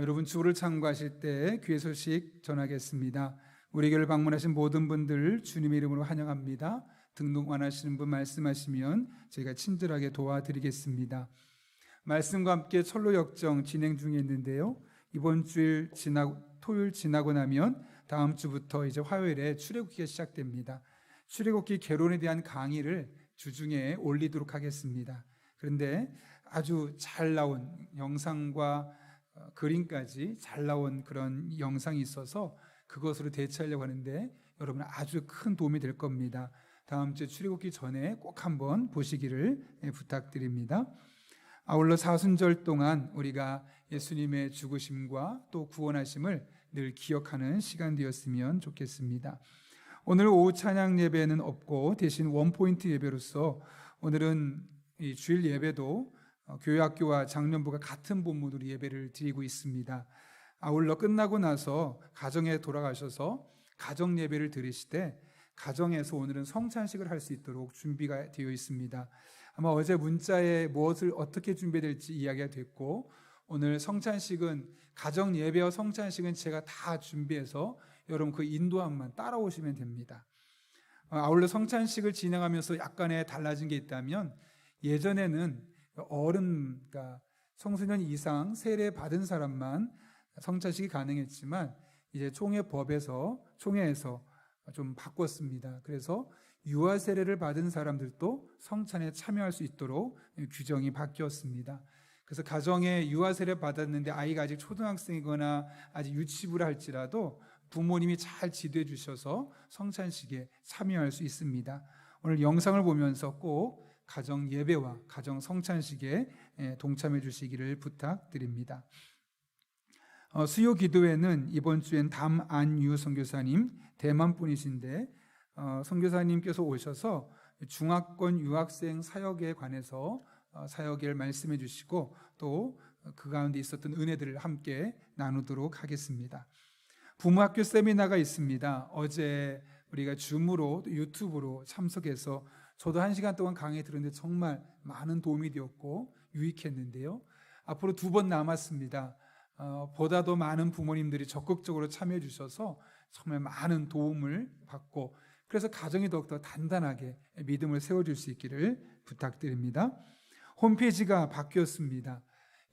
여러분 주를 참고하실 때 귀의 소식 전하겠습니다. 우리 교회를 방문하신 모든 분들 주님의 이름으로 환영합니다. 등록 원하시는 분 말씀하시면 저희가 친절하게 도와드리겠습니다. 말씀과 함께 철로 역정 진행 중에 있는데요. 이번 주일 토요일 지나고 나면 다음 주부터 이제 화요일에 출애굽기가 시작됩니다. 출애굽기 개론에 대한 강의를 주중에 올리도록 하겠습니다. 그런데 아주 잘 나온 영상과 그림까지 잘 나온 그런 영상이 있어서 그것으로 대체하려고 하는데 여러분 아주 큰 도움이 될 겁니다. 다음 주 출애굽기 전에 꼭 한번 보시기를 부탁드립니다. 아울러 사순절 동안 우리가 예수님의 죽으심과 또 구원하심을 늘 기억하는 시간 되었으면 좋겠습니다. 오늘 오후 찬양 예배는 없고 대신 원포인트 예배로서 오늘은 이 주일 예배도 교회학교와 장년부가 같은 본문으로 예배를 드리고 있습니다. 아울러 끝나고 나서 가정에 돌아가셔서 가정 예배를 드리시되 가정에서 오늘은 성찬식을 할 수 있도록 준비가 되어 있습니다. 아마 어제 문자에 무엇을 어떻게 준비될지 이야기가 됐고 오늘 성찬식은 가정 예배와 성찬식은 제가 다 준비해서 여러분 그 인도함만 따라오시면 됩니다. 아울러 성찬식을 진행하면서 약간의 달라진 게 있다면 예전에는 그러니까 청소년 이상 세례 받은 사람만 성찬식이 가능했지만 이제 총회에서 좀 바꿨습니다. 그래서 유아 세례를 받은 사람들도 성찬에 참여할 수 있도록 규정이 바뀌었습니다. 그래서 가정에 유아 세례 받았는데 아이가 아직 초등학생이거나 아직 유치부라 할지라도 부모님이 잘 지도해 주셔서 성찬식에 참여할 수 있습니다. 오늘 영상을 보면서 꼭 가정 예배와 가정 성찬식에 동참해 주시기를 부탁드립니다. 수요 기도회는 이번 주엔 담안유 선교사님 대만 분이신데 선교사님께서 오셔서 중화권 유학생 사역에 관해서 사역을 말씀해 주시고 또 그 가운데 있었던 은혜들을 함께 나누도록 하겠습니다. 부모학교 세미나가 있습니다. 어제 우리가 줌으로 유튜브로 참석해서 저도 1시간 동안 강의 들었는데 정말 많은 도움이 되었고 유익했는데요. 앞으로 2번 남았습니다. 보다 더 많은 부모님들이 적극적으로 참여해 주셔서 정말 많은 도움을 받고 그래서 가정이 더욱더 단단하게 믿음을 세워줄 수 있기를 부탁드립니다. 홈페이지가 바뀌었습니다.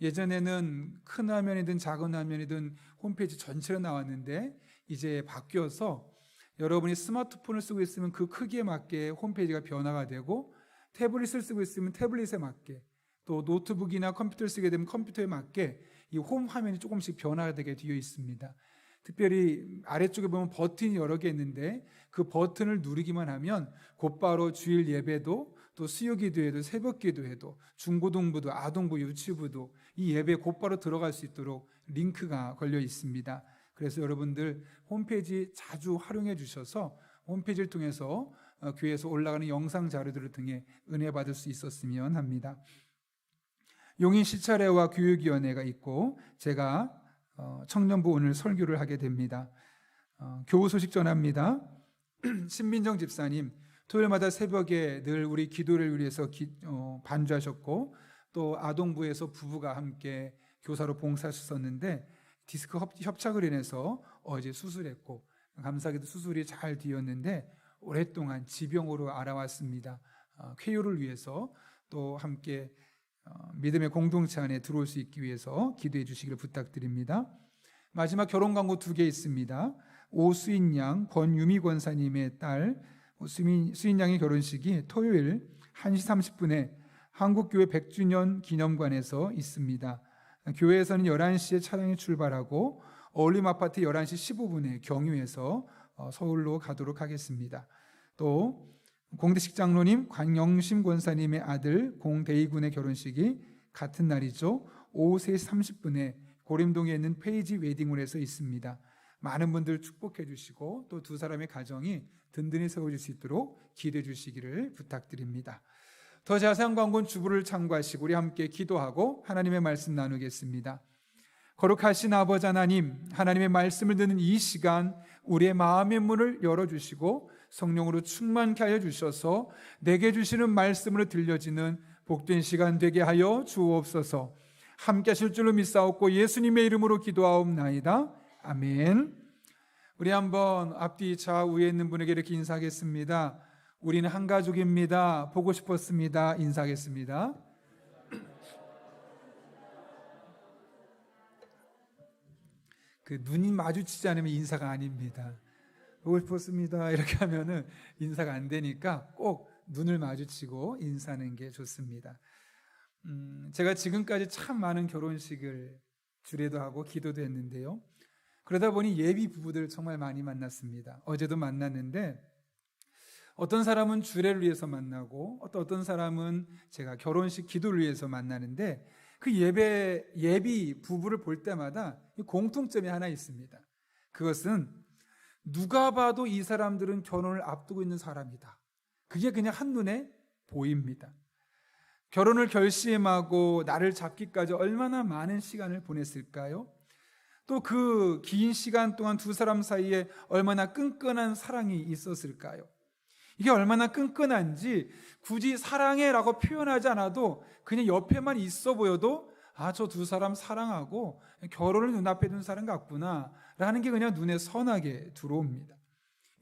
예전에는 큰 화면이든 작은 화면이든 홈페이지 전체로 나왔는데 이제 바뀌어서 여러분이 스마트폰을 쓰고 있으면 그 크기에 맞게 홈페이지가 변화가 되고 태블릿을 쓰고 있으면 태블릿에 맞게 또 노트북이나 컴퓨터를 쓰게 되면 컴퓨터에 맞게 이 홈 화면이 조금씩 변화가 되게 되어 있습니다. 특별히 아래쪽에 보면 버튼이 여러 개 있는데 그 버튼을 누르기만 하면 곧바로 주일 예배도 또 수요 기도회도 새벽 기도회도 중고등부도 아동부 유치부도 이 예배에 곧바로 들어갈 수 있도록 링크가 걸려 있습니다. 그래서 여러분들 홈페이지 자주 활용해 주셔서 홈페이지를 통해서 교회에서 올라가는 영상 자료들을 통해 은혜 받을 수 있었으면 합니다. 용인 시차례와 교육위원회가 있고 제가 청년부 오늘 설교를 하게 됩니다. 교우 소식 전합니다. 신민정 집사님 토요일마다 새벽에 늘 우리 기도를 위해서 반주하셨고 또 아동부에서 부부가 함께 교사로 봉사하셨었는데 디스크 협착을 인해서 어제 수술했고 감사하게도 수술이 잘 되었는데 오랫동안 지병으로 알아왔습니다. 쾌유를 위해서 또 함께 믿음의 공동체 안에 들어올 수 있기 위해서 기도해 주시기를 부탁드립니다. 마지막 결혼 광고 2개 있습니다. 오수인 양 권유미 권사님의 딸 수인 양의 결혼식이 토요일 1시 30분에 한국교회 100주년 기념관에서 있습니다. 교회에서는 11시에 차량이 출발하고 어울림 아파트 11시 15분에 경유해서 서울로 가도록 하겠습니다. 또 공대식 장로님 관영심 권사님의 아들 공대희군의 결혼식이 같은 날이죠. 오후 3시 30분에 고림동에 있는 페이지 웨딩홀에서 있습니다. 많은 분들 축복해 주시고 또 두 사람의 가정이 든든히 세워질 수 있도록 기도해 주시기를 부탁드립니다. 더 자세한 광고는 주부를 참고하시고 우리 함께 기도하고 하나님의 말씀 나누겠습니다. 거룩하신 아버지 하나님, 하나님의 말씀을 듣는 이 시간 우리의 마음의 문을 열어주시고 성령으로 충만케 하여 주셔서 내게 주시는 말씀으로 들려지는 복된 시간 되게 하여 주옵소서. 함께 하실 줄로 믿사옵고 예수님의 이름으로 기도하옵나이다. 아멘. 우리 한번 앞뒤 좌우에 있는 분에게 이렇게 인사하겠습니다. 우리는 한 가족입니다. 보고 싶었습니다. 인사하겠습니다. 그 눈이 마주치지 않으면 인사가 아닙니다. 보고 싶었습니다. 이렇게 하면은 인사가 안 되니까 꼭 눈을 마주치고 인사하는 게 좋습니다. 제가 지금까지 참 많은 결혼식을 주례도 하고 기도도 했는데요. 그러다 보니 예비 부부들 정말 많이 만났습니다. 어제도 만났는데 어떤 사람은 주례를 위해서 만나고 어떤 사람은 제가 결혼식 기도를 위해서 만나는데 그 예비 부부를 볼 때마다 공통점이 하나 있습니다. 그것은 누가 봐도 이 사람들은 결혼을 앞두고 있는 사람이다. 그게 그냥 한눈에 보입니다. 결혼을 결심하고 날을 잡기까지 얼마나 많은 시간을 보냈을까요? 또 그 긴 시간 동안 두 사람 사이에 얼마나 끈끈한 사랑이 있었을까요? 이게 얼마나 끈끈한지 굳이 사랑해라고 표현하지 않아도 그냥 옆에만 있어 보여도 저 두 사람 사랑하고 결혼을 눈앞에 둔 사람 같구나 라는 게 그냥 눈에 선하게 들어옵니다.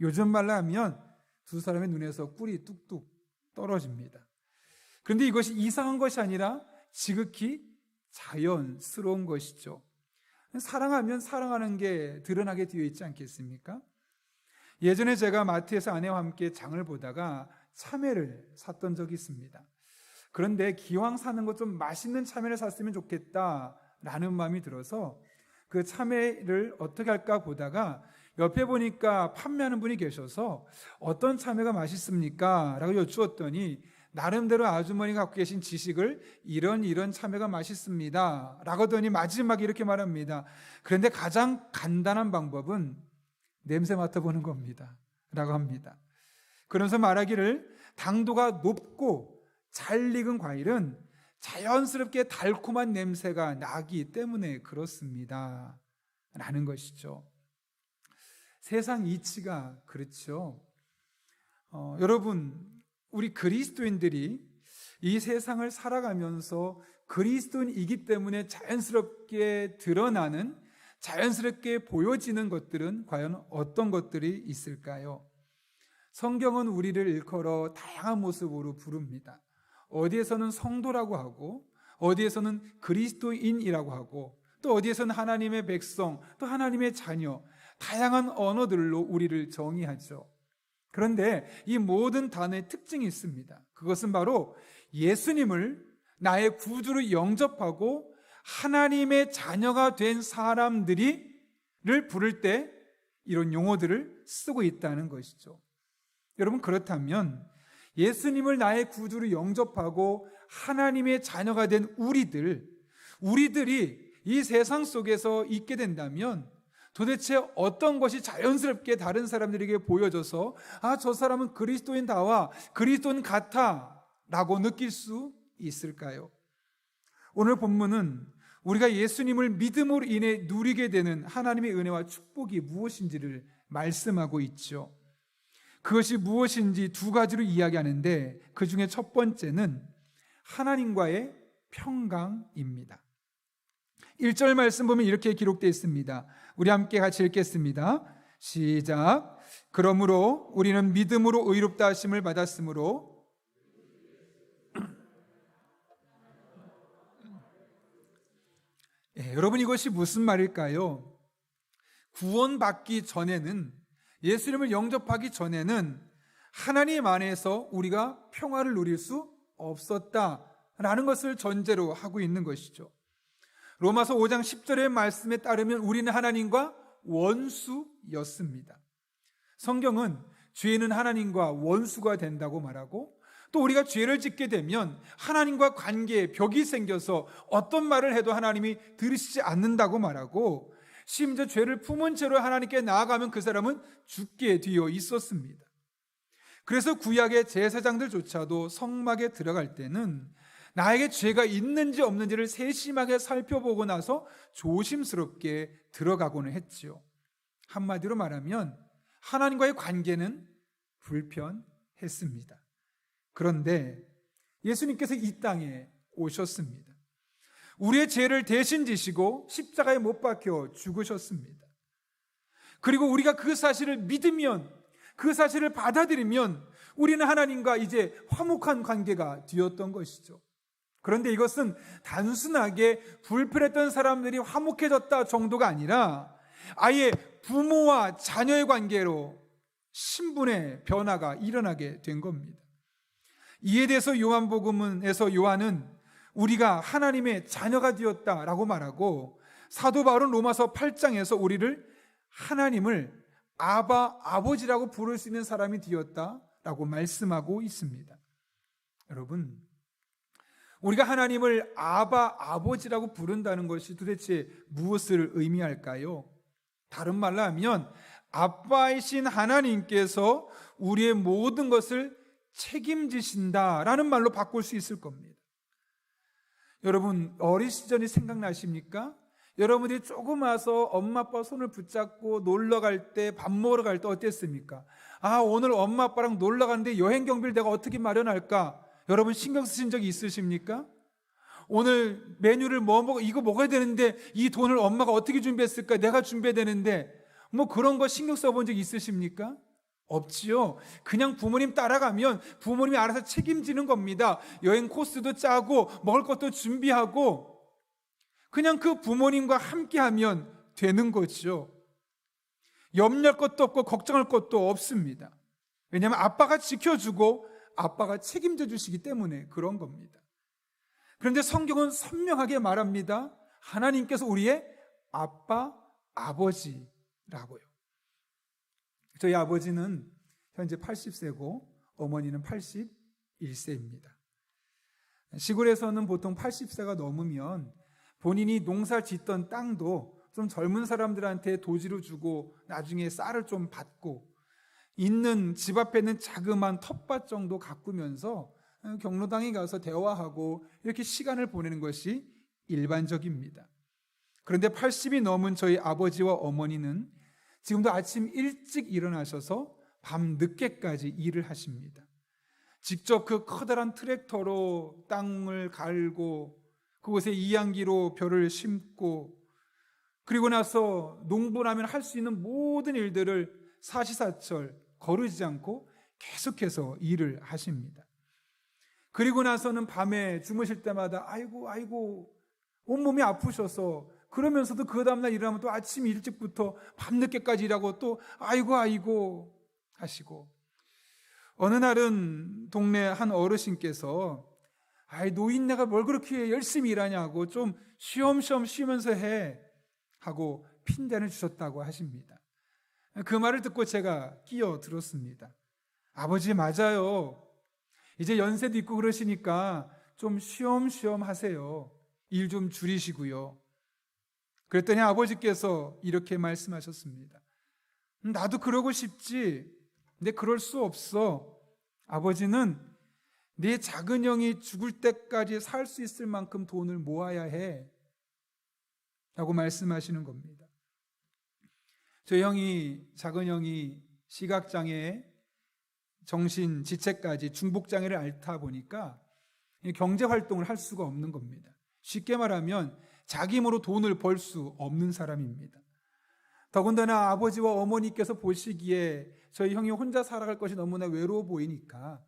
요즘 말로 하면 두 사람의 눈에서 꿀이 뚝뚝 떨어집니다. 그런데 이것이 이상한 것이 아니라 지극히 자연스러운 것이죠. 사랑하면 사랑하는 게 드러나게 되어 있지 않겠습니까? 예전에 제가 마트에서 아내와 함께 장을 보다가 참외를 샀던 적이 있습니다. 그런데 기왕 사는 거 좀 맛있는 참외를 샀으면 좋겠다라는 마음이 들어서 그 참외를 어떻게 할까 보다가 옆에 보니까 판매하는 분이 계셔서 어떤 참외가 맛있습니까? 라고 여쭈었더니 나름대로 아주머니가 갖고 계신 지식을 이런 참외가 맛있습니다 라고 하더니 마지막에 이렇게 말합니다. 그런데 가장 간단한 방법은 냄새 맡아보는 겁니다 라고 합니다. 그러면서 말하기를 당도가 높고 잘 익은 과일은 자연스럽게 달콤한 냄새가 나기 때문에 그렇습니다 라는 것이죠. 세상 이치가 그렇죠. 여러분, 우리 그리스도인들이 이 세상을 살아가면서 그리스도인이기 때문에 자연스럽게 드러나는, 자연스럽게 보여지는 것들은 과연 어떤 것들이 있을까요? 성경은 우리를 일컬어 다양한 모습으로 부릅니다. 어디에서는 성도라고 하고, 어디에서는 그리스도인이라고 하고, 또 어디에서는 하나님의 백성, 또 하나님의 자녀, 다양한 언어들로 우리를 정의하죠. 그런데 이 모든 단어의 특징이 있습니다. 그것은 바로 예수님을 나의 구주로 영접하고 하나님의 자녀가 된 사람들이를 부를 때 이런 용어들을 쓰고 있다는 것이죠. 여러분, 그렇다면 예수님을 나의 구주로 영접하고 하나님의 자녀가 된 우리들이 이 세상 속에서 있게 된다면 도대체 어떤 것이 자연스럽게 다른 사람들에게 보여져서 저 사람은 그리스도인다와 그리스도인 같아 라고 느낄 수 있을까요? 오늘 본문은 우리가 예수님을 믿음으로 인해 누리게 되는 하나님의 은혜와 축복이 무엇인지를 말씀하고 있죠. 그것이 무엇인지 두 가지로 이야기하는데 그 중에 첫 번째는 하나님과의 평강입니다. 1절 말씀 보면 이렇게 기록되어 있습니다. 우리 함께 같이 읽겠습니다. 시작. 그러므로 우리는 믿음으로 의롭다 하심을 받았으므로 여러분, 이것이 무슨 말일까요? 구원받기 전에는, 예수님을 영접하기 전에는 하나님 안에서 우리가 평화를 누릴 수 없었다라는 것을 전제로 하고 있는 것이죠. 로마서 5장 10절의 말씀에 따르면 우리는 하나님과 원수였습니다. 성경은 죄는 하나님과 원수가 된다고 말하고, 또 우리가 죄를 짓게 되면 하나님과 관계에 벽이 생겨서 어떤 말을 해도 하나님이 들으시지 않는다고 말하고, 심지어 죄를 품은 채로 하나님께 나아가면 그 사람은 죽게 되어 있었습니다. 그래서 구약의 제사장들조차도 성막에 들어갈 때는 나에게 죄가 있는지 없는지를 세심하게 살펴보고 나서 조심스럽게 들어가고는 했지요. 한마디로 말하면 하나님과의 관계는 불편했습니다. 그런데 예수님께서 이 땅에 오셨습니다. 우리의 죄를 대신 지시고 십자가에 못 박혀 죽으셨습니다. 그리고 우리가 그 사실을 믿으면, 그 사실을 받아들이면 우리는 하나님과 이제 화목한 관계가 되었던 것이죠. 그런데 이것은 단순하게 불편했던 사람들이 화목해졌다 정도가 아니라 아예 부모와 자녀의 관계로 신분의 변화가 일어나게 된 겁니다. 이에 대해서 요한복음에서 요한은 우리가 하나님의 자녀가 되었다라고 말하고, 사도 바울은 로마서 8장에서 우리를 하나님을 아버지라고 부를 수 있는 사람이 되었다라고 말씀하고 있습니다. 여러분, 우리가 하나님을 아버지라고 부른다는 것이 도대체 무엇을 의미할까요? 다른 말로 하면 아빠이신 하나님께서 우리의 모든 것을 책임지신다라는 말로 바꿀 수 있을 겁니다. 여러분, 어린 시절이 생각나십니까? 여러분들이 조금 와서 엄마 아빠 손을 붙잡고 놀러 갈 때, 밥 먹으러 갈 때 어땠습니까? 오늘 엄마 아빠랑 놀러 가는데 여행 경비를 내가 어떻게 마련할까? 여러분 신경 쓰신 적이 있으십니까? 오늘 메뉴를 이거 먹어야 되는데 이 돈을 엄마가 어떻게 준비했을까? 내가 준비해야 되는데 그런 거 신경 써본 적 있으십니까? 없지요. 그냥 부모님 따라가면 부모님이 알아서 책임지는 겁니다. 여행 코스도 짜고 먹을 것도 준비하고 그냥 그 부모님과 함께하면 되는 거죠. 염려할 것도 없고 걱정할 것도 없습니다. 왜냐하면 아빠가 지켜주고 아빠가 책임져 주시기 때문에 그런 겁니다. 그런데 성경은 선명하게 말합니다. 하나님께서 우리의 아버지라고요. 저희 아버지는 현재 80세고 어머니는 81세입니다. 시골에서는 보통 80세가 넘으면 본인이 농사 짓던 땅도 좀 젊은 사람들한테 도지로 주고 나중에 쌀을 좀 받고 있는 집 앞에 있는 자그마한 텃밭 정도 가꾸면서 경로당에 가서 대화하고 이렇게 시간을 보내는 것이 일반적입니다. 그런데 80이 넘은 저희 아버지와 어머니는 지금도 아침 일찍 일어나셔서 밤 늦게까지 일을 하십니다. 직접 그 커다란 트랙터로 땅을 갈고 그곳에 이양기로 벼를 심고 그리고 나서 농부라면 할 수 있는 모든 일들을 사시사철 거르지 않고 계속해서 일을 하십니다. 그리고 나서는 밤에 주무실 때마다 아이고 온몸이 아프셔서 그러면서도 그 다음날 일하면 또 아침 일찍부터 밤늦게까지 일하고 또 아이고 하시고, 어느 날은 동네 한 어르신께서 노인네가 뭘 그렇게 열심히 일하냐고 좀 쉬엄쉬엄 쉬면서 해 하고 핀잔을 주셨다고 하십니다. 그 말을 듣고 제가 끼어들었습니다. 아버지 맞아요. 이제 연세도 있고 그러시니까 좀 쉬엄쉬엄 하세요. 일 좀 줄이시고요. 그랬더니 아버지께서 이렇게 말씀하셨습니다. 나도 그러고 싶지. 근데 그럴 수 없어. 아버지는 네 작은 형이 죽을 때까지 살 수 있을 만큼 돈을 모아야 해 라고 말씀하시는 겁니다. 작은 형이 시각장애, 정신, 지체까지 중복장애를 앓다 보니까 경제활동을 할 수가 없는 겁니다. 쉽게 말하면 자기 힘으로 돈을 벌 수 없는 사람입니다. 더군다나 아버지와 어머니께서 보시기에 저희 형이 혼자 살아갈 것이 너무나 외로워 보이니까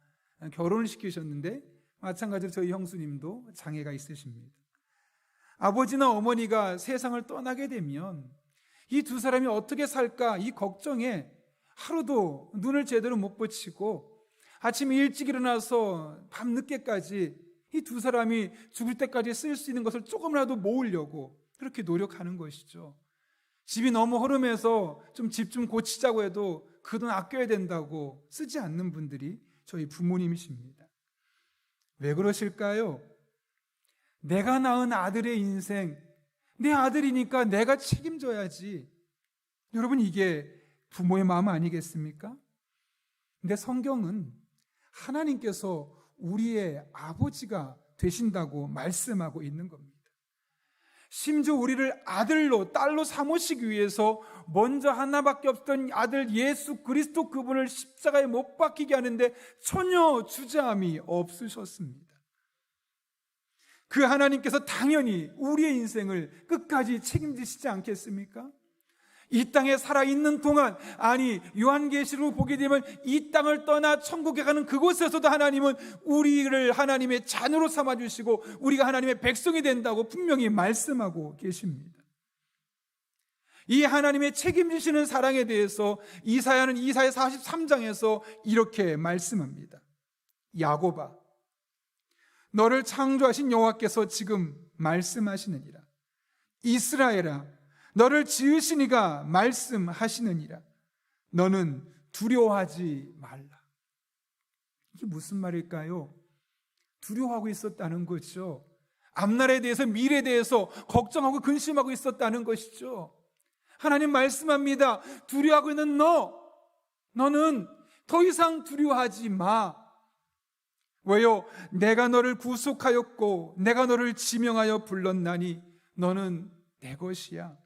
결혼을 시키셨는데 마찬가지로 저희 형수님도 장애가 있으십니다. 아버지나 어머니가 세상을 떠나게 되면 이 두 사람이 어떻게 살까 이 걱정에 하루도 눈을 제대로 못 붙이고 아침 일찍 일어나서 밤늦게까지 이 두 사람이 죽을 때까지 쓸 수 있는 것을 조금이라도 모으려고 그렇게 노력하는 것이죠. 집이 너무 허름해서 좀 집 좀 고치자고 해도 그 돈 아껴야 된다고 쓰지 않는 분들이 저희 부모님이십니다. 왜 그러실까요? 내가 낳은 아들의 인생, 내 아들이니까 내가 책임져야지. 여러분, 이게 부모의 마음 아니겠습니까? 근데 성경은 하나님께서 우리의 아버지가 되신다고 말씀하고 있는 겁니다. 심지어 우리를 아들로, 딸로 삼으시기 위해서 먼저 하나밖에 없던 아들 예수 그리스도 그분을 십자가에 못 박히게 하는데 전혀 주저함이 없으셨습니다. 그 하나님께서 당연히 우리의 인생을 끝까지 책임지시지 않겠습니까? 이 땅에 살아있는 동안, 아니 요한계시록을 보게 되면 이 땅을 떠나 천국에 가는 그곳에서도 하나님은 우리를 하나님의 자녀로 삼아주시고 우리가 하나님의 백성이 된다고 분명히 말씀하고 계십니다. 이 하나님의 책임지시는 사랑에 대해서 이사야는 이사야 43장에서 이렇게 말씀합니다. 야곱아, 너를 창조하신 여호와께서 지금 말씀하시느니라. 이스라엘아, 너를 지으신 이가 말씀하시느니라. 너는 두려워하지 말라. 이게 무슨 말일까요? 두려워하고 있었다는 거죠. 앞날에 대해서, 미래에 대해서 걱정하고 근심하고 있었다는 것이죠. 하나님 말씀합니다. 두려워하고 있는 너는 더 이상 두려워하지 마. 왜요? 내가 너를 구속하였고 내가 너를 지명하여 불렀나니 너는 내 것이야.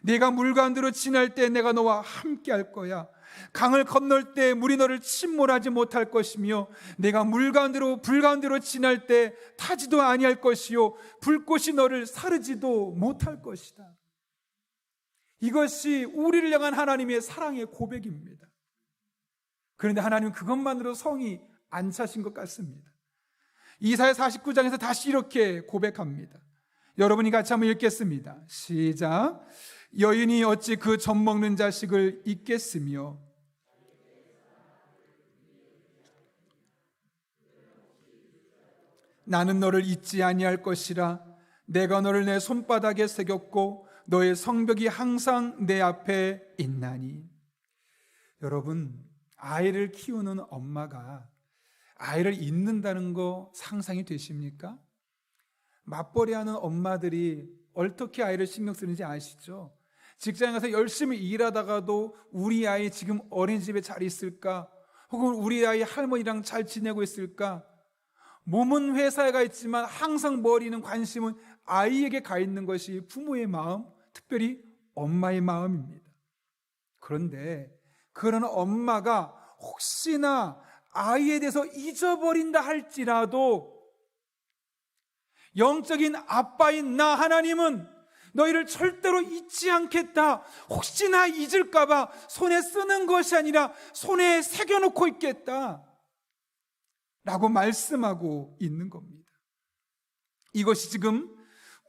네가 물 가운데로 지날 때 내가 너와 함께 할 거야. 강을 건널 때 물이 너를 침몰하지 못할 것이며 내가 물 가운데로 불 가운데로 지날 때 타지도 아니할 것이요 불꽃이 너를 사르지도 못할 것이다. 이것이 우리를 향한 하나님의 사랑의 고백입니다. 그런데 하나님은 그것만으로 성이 안 차신 것 같습니다. 이사야 49장에서 다시 이렇게 고백합니다. 여러분이 같이 한번 읽겠습니다. 시작. 여인이 어찌 그 젖 먹는 자식을 잊겠으며 나는 너를 잊지 아니할 것이라. 내가 너를 내 손바닥에 새겼고 너의 성벽이 항상 내 앞에 있나니. 여러분, 아이를 키우는 엄마가 아이를 잊는다는 거 상상이 되십니까? 맞벌이하는 엄마들이 어떻게 아이를 신경 쓰는지 아시죠? 직장에 가서 열심히 일하다가도 우리 아이 지금 어린이집에 잘 있을까? 혹은 우리 아이 할머니랑 잘 지내고 있을까? 몸은 회사에 가 있지만 항상 머리는 관심은 아이에게 가 있는 것이 부모의 마음, 특별히 엄마의 마음입니다. 그런데 그런 엄마가 혹시나 아이에 대해서 잊어버린다 할지라도 영적인 아빠인 나 하나님은 너희를 절대로 잊지 않겠다. 혹시나 잊을까봐 손에 쓰는 것이 아니라 손에 새겨놓고 있겠다 라고 말씀하고 있는 겁니다. 이것이 지금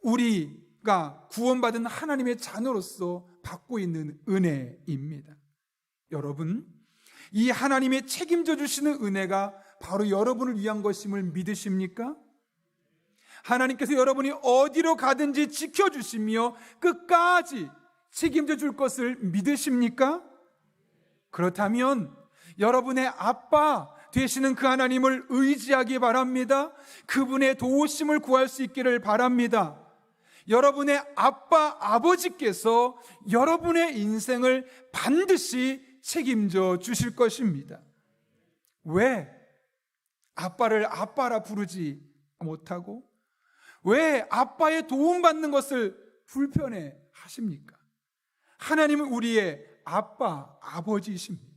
우리가 구원받은 하나님의 자녀로서 받고 있는 은혜입니다. 여러분, 이 하나님의 책임져 주시는 은혜가 바로 여러분을 위한 것임을 믿으십니까? 하나님께서 여러분이 어디로 가든지 지켜주시며 끝까지 책임져 줄 것을 믿으십니까? 그렇다면 여러분의 아빠 되시는 그 하나님을 의지하기 바랍니다. 그분의 도우심을 구할 수 있기를 바랍니다. 여러분의 아빠, 아버지께서 여러분의 인생을 반드시 책임져 주실 것입니다. 왜 아빠를 아빠라 부르지 못하고 왜 아빠의 도움받는 것을 불편해 하십니까? 하나님은 우리의 아빠, 아버지이십니다.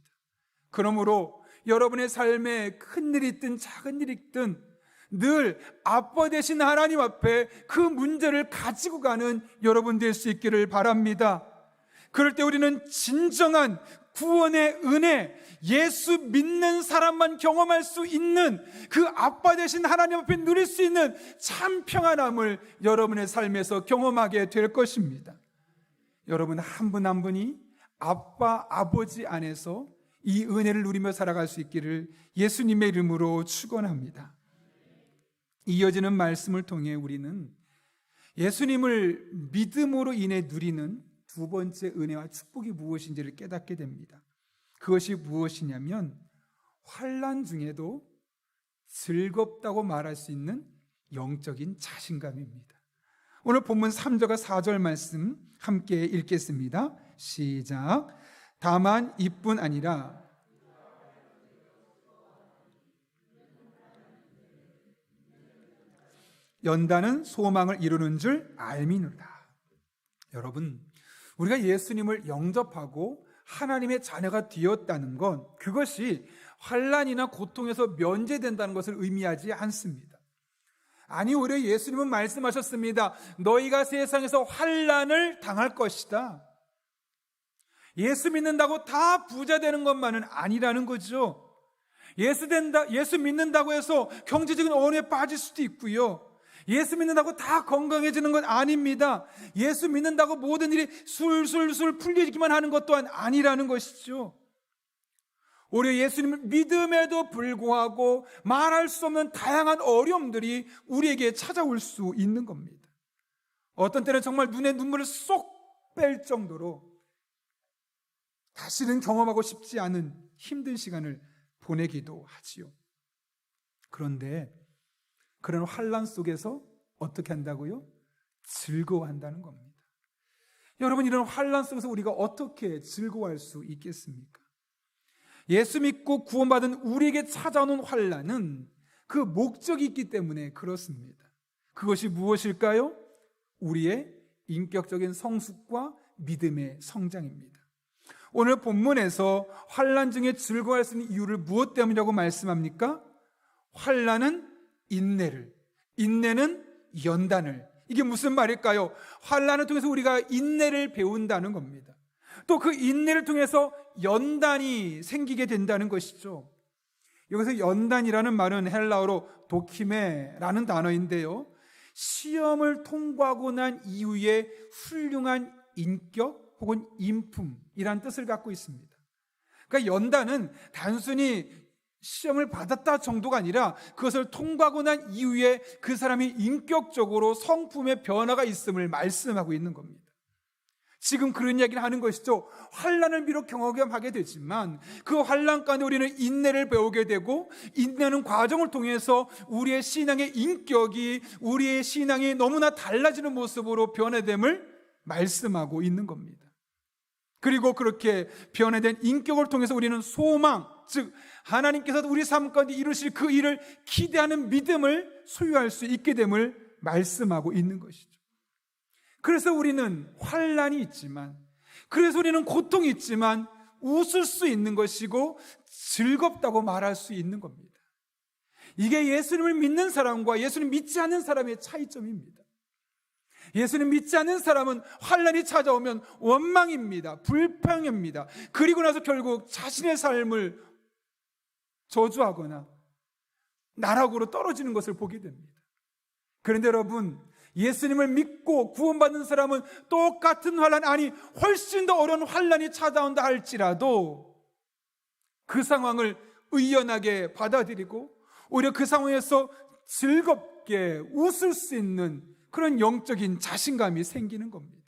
그러므로 여러분의 삶에 큰 일이 있든 작은 일이 있든 늘 아빠 되신 하나님 앞에 그 문제를 가지고 가는 여러분 될 수 있기를 바랍니다. 그럴 때 우리는 진정한 구원의 은혜, 예수 믿는 사람만 경험할 수 있는 그 아빠 되신 하나님 앞에 누릴 수 있는 참 평안함을 여러분의 삶에서 경험하게 될 것입니다. 여러분 한 분 한 분이 아빠, 아버지 안에서 이 은혜를 누리며 살아갈 수 있기를 예수님의 이름으로 축원합니다. 이어지는 말씀을 통해 우리는 예수님을 믿음으로 인해 누리는 두 번째 은혜와 축복이 무엇인지를 깨닫게 됩니다. 그것이 무엇이냐면 환난 중에도 즐겁다고 말할 수 있는 영적인 자신감입니다. 오늘 본문 3절과 4절 말씀 함께 읽겠습니다. 시작. 다만 이뿐 아니라 연단은 소망을 이루는 줄 알미노라. 여러분, 우리가 예수님을 영접하고 하나님의 자녀가 되었다는 건 그것이 환난이나 고통에서 면제된다는 것을 의미하지 않습니다. 아니, 오히려 예수님은 말씀하셨습니다. 너희가 세상에서 환난을 당할 것이다. 예수 믿는다고 다 부자 되는 것만은 아니라는 거죠. 예수 믿는다고 해서 경제적인 어려움에 빠질 수도 있고요. 예수 믿는다고 다 건강해지는 건 아닙니다. 예수 믿는다고 모든 일이 술술술 풀리기만 하는 것 또한 아니라는 것이죠. 오히려 예수님을 믿음에도 불구하고 말할 수 없는 다양한 어려움들이 우리에게 찾아올 수 있는 겁니다. 어떤 때는 정말 눈에 눈물을 쏙 뺄 정도로 다시는 경험하고 싶지 않은 힘든 시간을 보내기도 하지요. 그런데 그런 환난 속에서 어떻게 한다고요? 즐거워한다는 겁니다. 여러분, 이런 환난 속에서 우리가 어떻게 즐거워할 수 있겠습니까? 예수 믿고 구원받은 우리에게 찾아오는 환난은 그 목적이 있기 때문에 그렇습니다. 그것이 무엇일까요? 우리의 인격적인 성숙과 믿음의 성장입니다. 오늘 본문에서 환난 중에 즐거워할 수 있는 이유를 무엇 때문이라고 말씀합니까? 환난은 인내를, 인내는 연단을. 이게 무슨 말일까요? 환난을 통해서 우리가 인내를 배운다는 겁니다. 또 그 인내를 통해서 연단이 생기게 된다는 것이죠. 여기서 연단이라는 말은 헬라어로 도키메라는 단어인데요, 시험을 통과하고 난 이후에 훌륭한 인격 혹은 인품이란 뜻을 갖고 있습니다. 그러니까 연단은 단순히 시험을 받았다 정도가 아니라 그것을 통과하고 난 이후에 그 사람이 인격적으로 성품의 변화가 있음을 말씀하고 있는 겁니다. 지금 그런 이야기를 하는 것이죠. 환난을 비록 경험하게 되지만 그 환난 가운데 우리는 인내를 배우게 되고, 인내하는 과정을 통해서 우리의 신앙의 인격이, 우리의 신앙이 너무나 달라지는 모습으로 변화됨을 말씀하고 있는 겁니다. 그리고 그렇게 변화된 인격을 통해서 우리는 소망, 즉 하나님께서 우리 삶 가운데 이루실 그 일을 기대하는 믿음을 소유할 수 있게 됨을 말씀하고 있는 것이죠. 그래서 우리는 환난이 있지만, 그래서 우리는 고통이 있지만 웃을 수 있는 것이고 즐겁다고 말할 수 있는 겁니다. 이게 예수님을 믿는 사람과 예수님 믿지 않는 사람의 차이점입니다. 예수님 믿지 않는 사람은 환난이 찾아오면 원망입니다. 불평입니다. 그리고 나서 결국 자신의 삶을 저주하거나 나락으로 떨어지는 것을 보게 됩니다. 그런데 여러분, 예수님을 믿고 구원받는 사람은 똑같은 환난, 아니 훨씬 더 어려운 환난이 찾아온다 할지라도 그 상황을 의연하게 받아들이고 오히려 그 상황에서 즐겁게 웃을 수 있는 그런 영적인 자신감이 생기는 겁니다.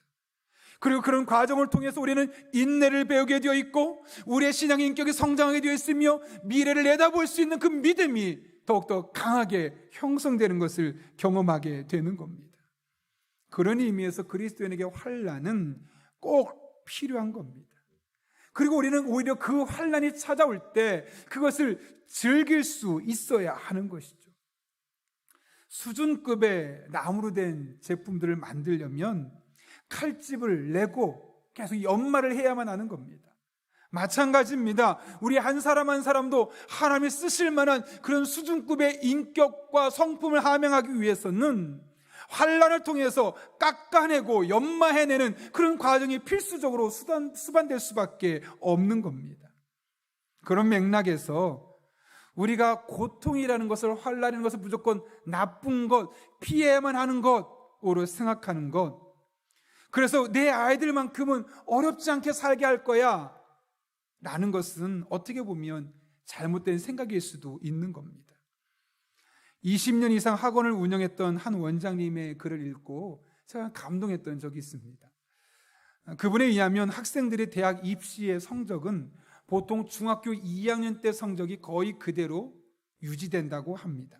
그리고 그런 과정을 통해서 우리는 인내를 배우게 되어 있고 우리의 신앙의 인격이 성장하게 되어 있으며 미래를 내다볼 수 있는 그 믿음이 더욱더 강하게 형성되는 것을 경험하게 되는 겁니다. 그런 의미에서 그리스도인에게 환난은 꼭 필요한 겁니다. 그리고 우리는 오히려 그 환난이 찾아올 때 그것을 즐길 수 있어야 하는 것이죠. 수준급의 나무로 된 제품들을 만들려면 칼집을 내고 계속 연마를 해야만 하는 겁니다. 마찬가지입니다. 우리 한 사람 한 사람도 하나님이 쓰실 만한 그런 수준급의 인격과 성품을 함양하기 위해서는 환난을 통해서 깎아내고 연마해내는 그런 과정이 필수적으로 수반될 수밖에 없는 겁니다. 그런 맥락에서 우리가 고통이라는 것을, 환난이라는 것을 무조건 나쁜 것, 피해야만 하는 것으로 생각하는 것, 그래서 내 아이들만큼은 어렵지 않게 살게 할 거야 라는 것은 어떻게 보면 잘못된 생각일 수도 있는 겁니다. 20년 이상 학원을 운영했던 한 원장님의 글을 읽고 제가 감동했던 적이 있습니다. 그분에 의하면 학생들의 대학 입시의 성적은 보통 중학교 2학년 때 성적이 거의 그대로 유지된다고 합니다.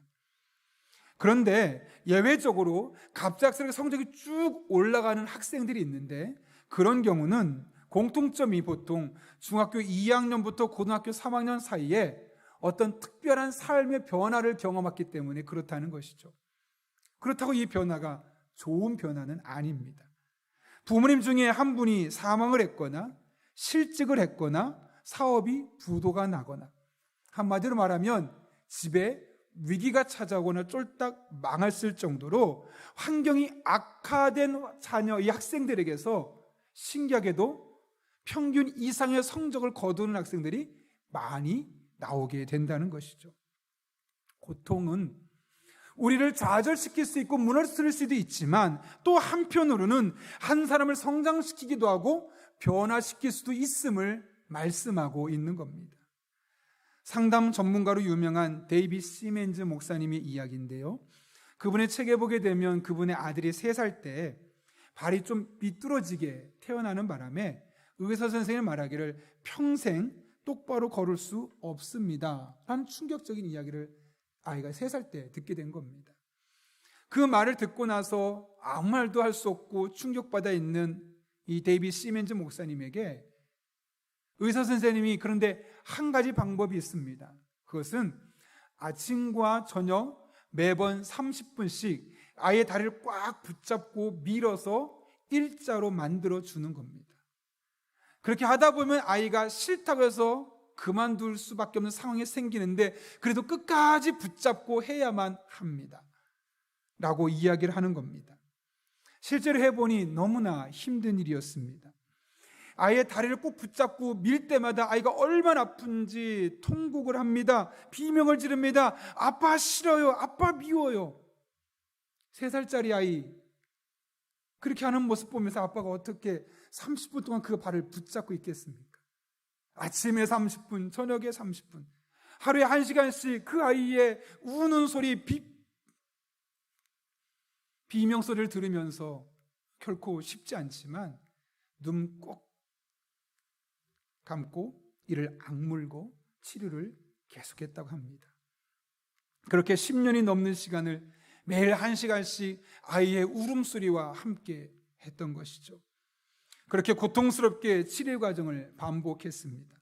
그런데 예외적으로 갑작스럽게 성적이 쭉 올라가는 학생들이 있는데, 그런 경우는 공통점이 보통 중학교 2학년부터 고등학교 3학년 사이에 어떤 특별한 삶의 변화를 경험했기 때문에 그렇다는 것이죠. 그렇다고 이 변화가 좋은 변화는 아닙니다. 부모님 중에 한 분이 사망을 했거나 실직을 했거나 사업이 부도가 나거나, 한마디로 말하면 집에 위기가 찾아오거나 쫄딱 망했을 정도로 환경이 악화된 자녀, 이 학생들에게서 신기하게도 평균 이상의 성적을 거두는 학생들이 많이 나오게 된다는 것이죠. 고통은 우리를 좌절시킬 수 있고 무너뜨릴 수도 있지만 또 한편으로는 한 사람을 성장시키기도 하고 변화시킬 수도 있음을 말씀하고 있는 겁니다. 상담 전문가로 유명한 데이빗 시멘즈 목사님의 이야기인데요, 그분의 책에 보게 되면 그분의 아들이 3살 때 발이 좀 삐뚤어지게 태어나는 바람에 의사 선생님이 말하기를 평생 똑바로 걸을 수 없습니다 라는 충격적인 이야기를 아이가 3살 때 듣게 된 겁니다. 그 말을 듣고 나서 아무 말도 할 수 없고 충격받아 있는 이 데이빗 시멘즈 목사님에게 의사 선생님이 그런데 한 가지 방법이 있습니다. 그것은 아침과 저녁 매번 30분씩 아이의 다리를 꽉 붙잡고 밀어서 일자로 만들어 주는 겁니다. 그렇게 하다 보면 아이가 싫다고 해서 그만둘 수밖에 없는 상황이 생기는데 그래도 끝까지 붙잡고 해야만 합니다 라고 이야기를 하는 겁니다. 실제로 해보니 너무나 힘든 일이었습니다. 아이의 다리를 꼭 붙잡고 밀 때마다 아이가 얼마나 아픈지 통곡을 합니다. 비명을 지릅니다. 아빠 싫어요, 아빠 미워요. 3살짜리 아이 그렇게 하는 모습 보면서 아빠가 어떻게 30분 동안 그 발을 붙잡고 있겠습니까? 아침에 30분, 저녁에 30분, 하루에 1시간씩 그 아이의 우는 소리, 비명 소리를 들으면서 결코 쉽지 않지만 눈 꼭 감고 이를 악물고 치료를 계속했다고 합니다. 그렇게 10년이 넘는 시간을 매일 1시간씩 아이의 울음소리와 함께 했던 것이죠. 그렇게 고통스럽게 치료 과정을 반복했습니다.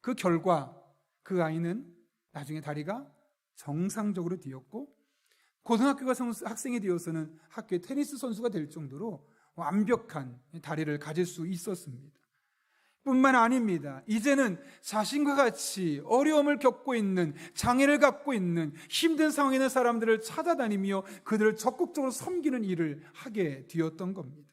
그 결과 그 아이는 나중에 다리가 정상적으로 되었고 고등학교 학생이 되어서는 학교의 테니스 선수가 될 정도로 완벽한 다리를 가질 수 있었습니다. 뿐만 아닙니다. 이제는 자신과 같이 어려움을 겪고 있는, 장애를 갖고 있는, 힘든 상황에 있는 사람들을 찾아다니며 그들을 적극적으로 섬기는 일을 하게 되었던 겁니다.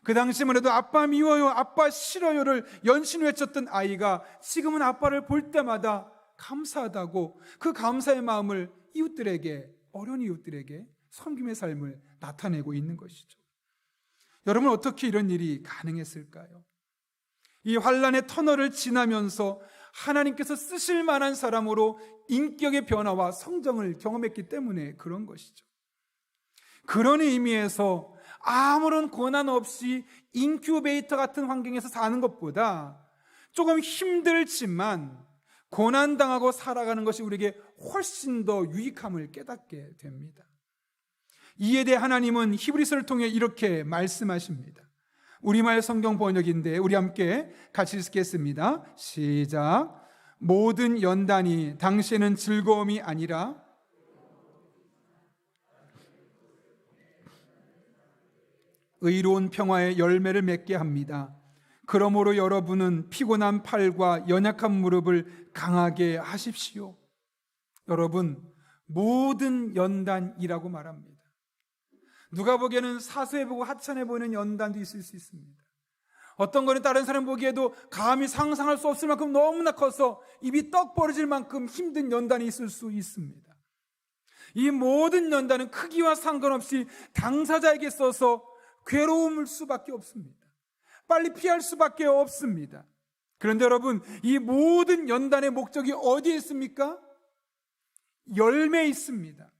그 당시만 해도 아빠 미워요, 아빠 싫어요를 연신 외쳤던 아이가 지금은 아빠를 볼 때마다 감사하다고 그 감사의 마음을 이웃들에게, 어려운 이웃들에게 섬김의 삶을 나타내고 있는 것이죠. 여러분, 어떻게 이런 일이 가능했을까요? 이 환난의 터널을 지나면서 하나님께서 쓰실 만한 사람으로 인격의 변화와 성장을 경험했기 때문에 그런 것이죠. 그런 의미에서 아무런 고난 없이 인큐베이터 같은 환경에서 사는 것보다 조금 힘들지만 고난당하고 살아가는 것이 우리에게 훨씬 더 유익함을 깨닫게 됩니다. 이에 대해 하나님은 히브리서를 통해 이렇게 말씀하십니다. 우리말 성경 번역인데 우리 함께 같이 읽겠습니다. 시작. 모든 연단이 당시에는 즐거움이 아니라 의로운 평화의 열매를 맺게 합니다. 그러므로 여러분은 피곤한 팔과 연약한 무릎을 강하게 하십시오. 여러분, 모든 연단이라고 말합니다. 누가 보기에는 사소해 보고 하찮아 보이는 연단도 있을 수 있습니다. 어떤 거는 다른 사람 보기에도 감히 상상할 수 없을 만큼 너무나 커서 입이 떡 벌어질 만큼 힘든 연단이 있을 수 있습니다. 이 모든 연단은 크기와 상관없이 당사자에게 있어서 괴로움일 수밖에 없습니다. 빨리 피할 수밖에 없습니다. 그런데 여러분, 이 모든 연단의 목적이 어디에 있습니까? 열매에 있습니다.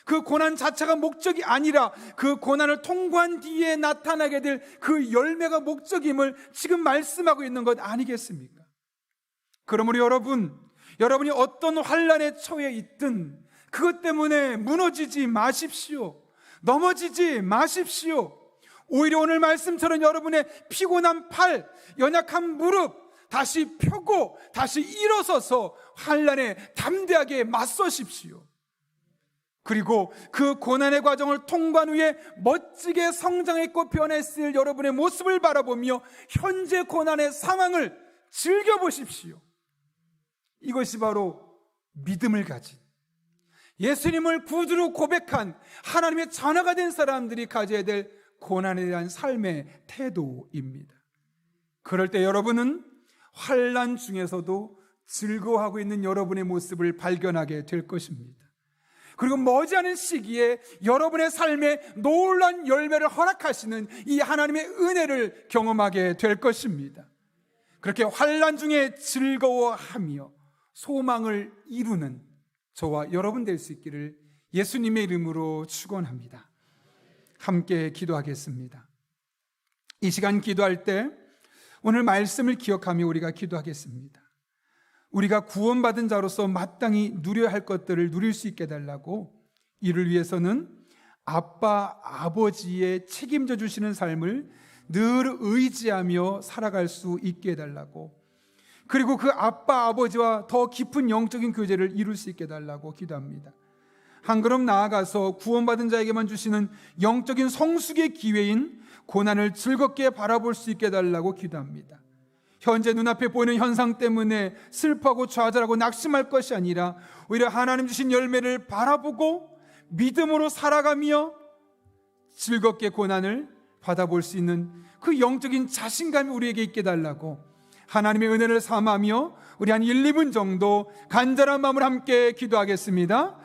그 고난 자체가 목적이 아니라 그 고난을 통과한 뒤에 나타나게 될 그 열매가 목적임을 지금 말씀하고 있는 것 아니겠습니까? 그러므로 여러분이 어떤 환난에 처해 있든 그것 때문에 무너지지 마십시오. 넘어지지 마십시오. 오히려 오늘 말씀처럼 여러분의 피곤한 팔, 연약한 무릎 다시 펴고 다시 일어서서 환난에 담대하게 맞서십시오. 그리고 그 고난의 과정을 통과한 후에 멋지게 성장했고 변했을 여러분의 모습을 바라보며 현재 고난의 상황을 즐겨보십시오. 이것이 바로 믿음을 가진, 예수님을 구주로 고백한 하나님의 자녀가 된 사람들이 가져야 될 고난에 대한 삶의 태도입니다. 그럴 때 여러분은 환난 중에서도 즐거워하고 있는 여러분의 모습을 발견하게 될 것입니다. 그리고 머지않은 시기에 여러분의 삶에 놀라운 열매를 허락하시는 이 하나님의 은혜를 경험하게 될 것입니다. 그렇게 환난 중에 즐거워하며 소망을 이루는 저와 여러분 될 수 있기를 예수님의 이름으로 축원합니다. 함께 기도하겠습니다. 이 시간 기도할 때 오늘 말씀을 기억하며 우리가 기도하겠습니다. 우리가 구원받은 자로서 마땅히 누려야 할 것들을 누릴 수 있게 해달라고, 이를 위해서는 아빠, 아버지의 책임져 주시는 삶을 늘 의지하며 살아갈 수 있게 해달라고, 그리고 그 아빠, 아버지와 더 깊은 영적인 교제를 이룰 수 있게 해달라고 기도합니다. 한 걸음 나아가서 구원받은 자에게만 주시는 영적인 성숙의 기회인 고난을 즐겁게 바라볼 수 있게 해달라고 기도합니다. 현재 눈앞에 보이는 현상 때문에 슬퍼하고 좌절하고 낙심할 것이 아니라 오히려 하나님 주신 열매를 바라보고 믿음으로 살아가며 즐겁게 고난을 받아볼 수 있는 그 영적인 자신감이 우리에게 있게 해달라고 하나님의 은혜를 삼으며 우리 한 1, 2분 정도 간절한 마음으로 함께 기도하겠습니다.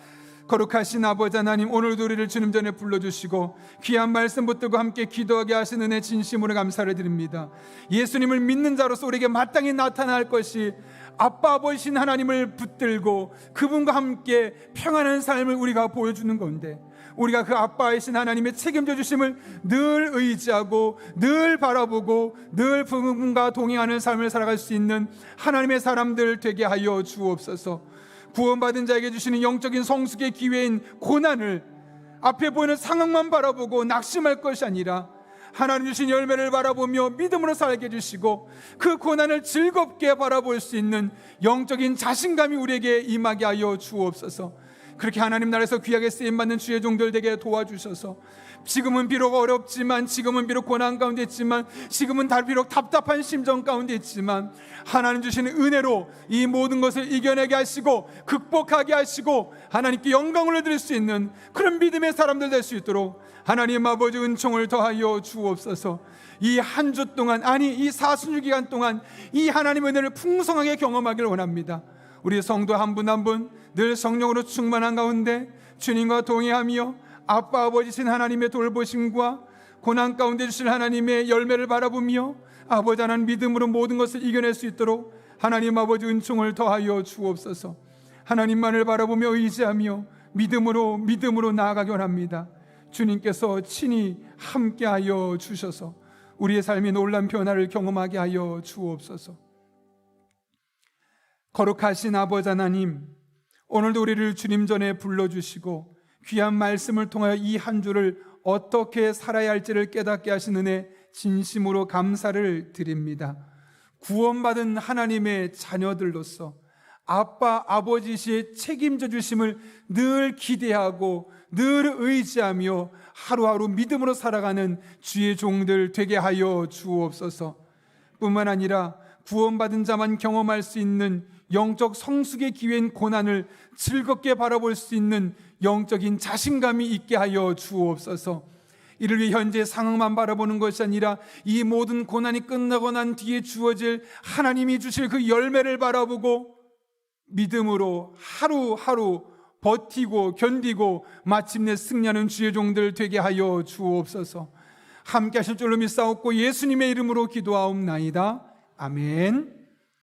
거룩하신 아버지 하나님, 오늘도 우리를 주님 전에 불러주시고 귀한 말씀 붙들고 함께 기도하게 하신 은혜 진심으로 감사를 드립니다. 예수님을 믿는 자로서 우리에게 마땅히 나타날 것이 아빠 아버지신 하나님을 붙들고 그분과 함께 평안한 삶을 우리가 보여주는 건데, 우리가 그 아빠이신 하나님의 책임져 주심을 늘 의지하고 늘 바라보고 늘 그분과 동행하는 삶을 살아갈 수 있는 하나님의 사람들 되게 하여 주옵소서. 구원받은 자에게 주시는 영적인 성숙의 기회인 고난을 앞에 보이는 상황만 바라보고 낙심할 것이 아니라 하나님 주신 열매를 바라보며 믿음으로 살게 해주시고 그 고난을 즐겁게 바라볼 수 있는 영적인 자신감이 우리에게 임하게 하여 주옵소서. 그렇게 하나님 나라에서 귀하게 쓰임받는 주의 종들 되게 도와주셔서 지금은 비록 어렵지만, 지금은 비록 고난 가운데 있지만, 지금은 비록 답답한 심정 가운데 있지만 하나님 주시는 은혜로 이 모든 것을 이겨내게 하시고 극복하게 하시고 하나님께 영광을 드릴 수 있는 그런 믿음의 사람들 될 수 있도록 하나님 아버지 은총을 더하여 주옵소서. 이 한 주 동안, 아니 이 46기간 동안 이 하나님의 은혜를 풍성하게 경험하기를 원합니다. 우리 성도 한 분 한 분 늘 성령으로 충만한 가운데 주님과 동행하며 아빠 아버지신 하나님의 돌보심과 고난 가운데 주실 하나님의 열매를 바라보며 아버지 하나님 믿음으로 모든 것을 이겨낼 수 있도록 하나님 아버지 은총을 더하여 주옵소서. 하나님만을 바라보며 의지하며 믿음으로 나아가기 원합니다. 주님께서 친히 함께하여 주셔서 우리의 삶이 놀라운 변화를 경험하게 하여 주옵소서. 거룩하신 아버지 하나님, 오늘도 우리를 주님 전에 불러주시고 귀한 말씀을 통하여 이 한 주를 어떻게 살아야 할지를 깨닫게 하신 은혜 진심으로 감사를 드립니다. 구원받은 하나님의 자녀들로서 아빠 아버지의 책임져 주심을 늘 기대하고 늘 의지하며 하루하루 믿음으로 살아가는 주의 종들 되게 하여 주옵소서. 뿐만 아니라 구원받은 자만 경험할 수 있는 영적 성숙의 기회인 고난을 즐겁게 바라볼 수 있는 영적인 자신감이 있게 하여 주옵소서. 이를 위해 현재 상황만 바라보는 것이 아니라 이 모든 고난이 끝나고 난 뒤에 주어질 하나님이 주실 그 열매를 바라보고 믿음으로 하루하루 버티고 견디고 마침내 승리하는 주의 종들 되게 하여 주옵소서. 함께 하실 줄로 믿사옵고 예수님의 이름으로 기도하옵나이다. 아멘.